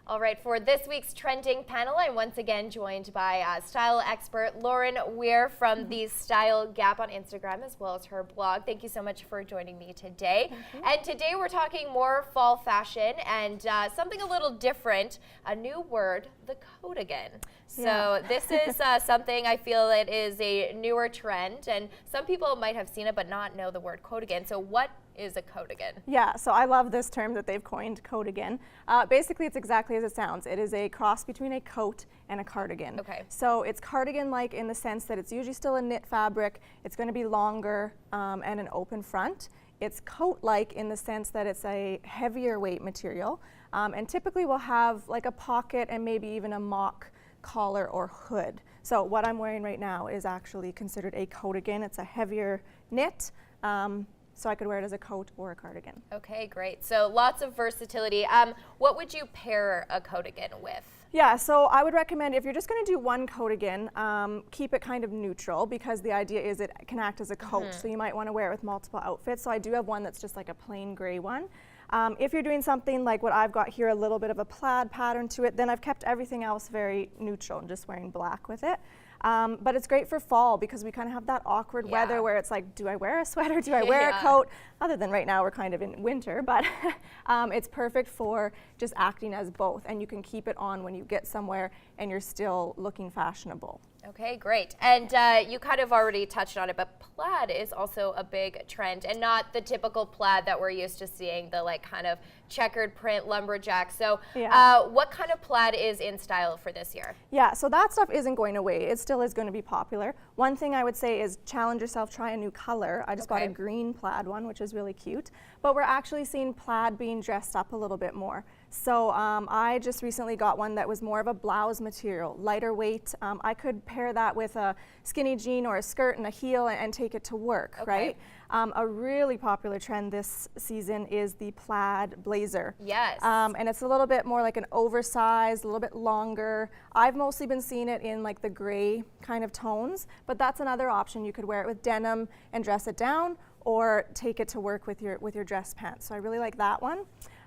All right, for this week's trending panel, I'm once again joined by style expert Lauren Weir from the Style Gap on Instagram, as well as her blog. Thank you so much for joining me today. And today we're talking more fall fashion and something a little different, a new word, the coatigan. So this is something I feel it is a newer trend, and some people might have seen it but not know the word coatigan. So what is a coatigan? Yeah, so I love this term that they've coined, coatigan. Basically, it's exactly as it sounds. It is a cross between a coat and a cardigan. Okay. So it's cardigan-like in the sense that it's usually still a knit fabric. It's going to be longer and an open front. It's coat-like in the sense that it's a heavier weight material, and typically will have like a pocket and maybe even a mock collar or hood. So what I'm wearing right now is actually considered a coatigan. It's a heavier knit. So I could wear it as a coat or a cardigan. Okay, great. So lots of versatility. What would you pair a coatigan with? Yeah, so I would recommend if you're just going to do one coatigan, keep it kind of neutral, because the idea is it can act as a coat. So you might want to wear it with multiple outfits. So I do have one that's just like a plain gray one. If you're doing something like what I've got here, a little bit of a plaid pattern to it, then I've kept everything else very neutral and just wearing black with it. But it's great for fall because we kind of have that awkward weather where it's like, do I wear a sweater? Do I wear a coat? Other than right now, we're kind of in winter, but it's perfect for just acting as both. And you can keep it on when you get somewhere and you're still looking fashionable. Okay, great. And you kind of already touched on it, but plaid is also a big trend, and not the typical plaid that we're used to seeing, the like kind of checkered print lumberjack. So what kind of plaid is in style for this year? Yeah, so that stuff isn't going away. It still is going to be popular. One thing I would say is challenge yourself, try a new color. I just got a green plaid one, which is really cute. But we're actually seeing plaid being dressed up a little bit more. So I just recently got one that was more of a blouse material, lighter weight. I could pair that with a skinny jean or a skirt and a heel and take it to work, right? A really popular trend this season is the plaid blazer. Yes. And it's a little bit more like an oversized, a little bit longer. I've mostly been seeing it in like the gray kind of tones, but that's another option. You could wear it with denim and dress it down, or take it to work with your dress pants. So I really like that one.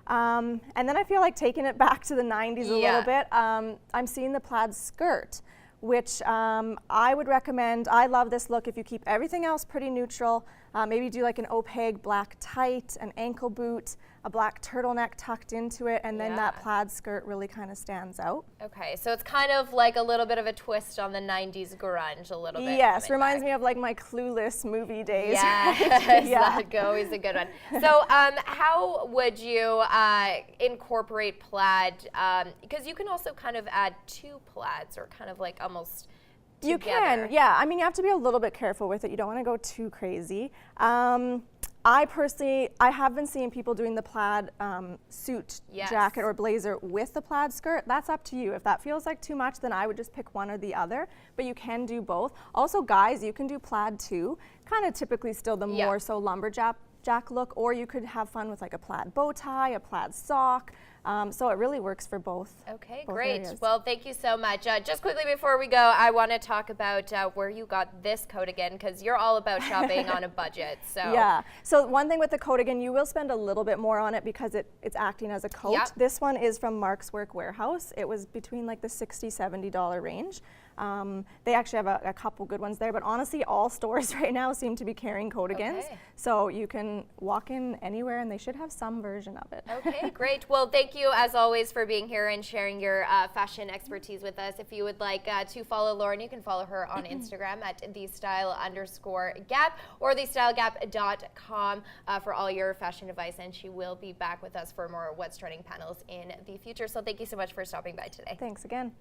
And then I feel like taking it back to the 90s a little bit. I'm seeing the plaid skirt, which I would recommend. I love this look if you keep everything else pretty neutral. Maybe do like an opaque black tight, an ankle boot, a black turtleneck tucked into it, and then that plaid skirt really kind of stands out. Okay, so it's kind of like a little bit of a twist on the 90s grunge a little bit. Yes, reminds me of like my Clueless movie days. Yes, always a good one. So how would you incorporate plaid? Because you can also kind of add two plaids, or kind of like almost together. You can, yeah. I mean, you have to be a little bit careful with it. You don't want to go too crazy. I have been seeing people doing the plaid suit jacket or blazer with the plaid skirt. That's up to you. If that feels like too much, then I would just pick one or the other, but you can do both. Also, guys, you can do plaid too, kind of typically still the more so lumberjack look, or you could have fun with like a plaid bow tie, a plaid sock. So it really works for both. Okay, great. Areas. Well, thank you so much. Just quickly before we go, I want to talk about where you got this coatigan, because you're all about shopping on a budget. So yeah. So one thing with the coatigan, you will spend a little bit more on it because it's acting as a coat. This one is from Mark's Work Warehouse. It was between like the $60–$70 range. They actually have a couple good ones there, but honestly, all stores right now seem to be carrying coatigans. So you can walk in anywhere and they should have some version of it. Okay, great. Well, thank you as always for being here and sharing your fashion expertise with us. If you would like to follow Lauren, you can follow her on Instagram at @thestyle_gap or thestylegap.com for all your fashion advice, and she will be back with us for more What's Trending panels in the future. So thank you so much for stopping by today. Thanks again.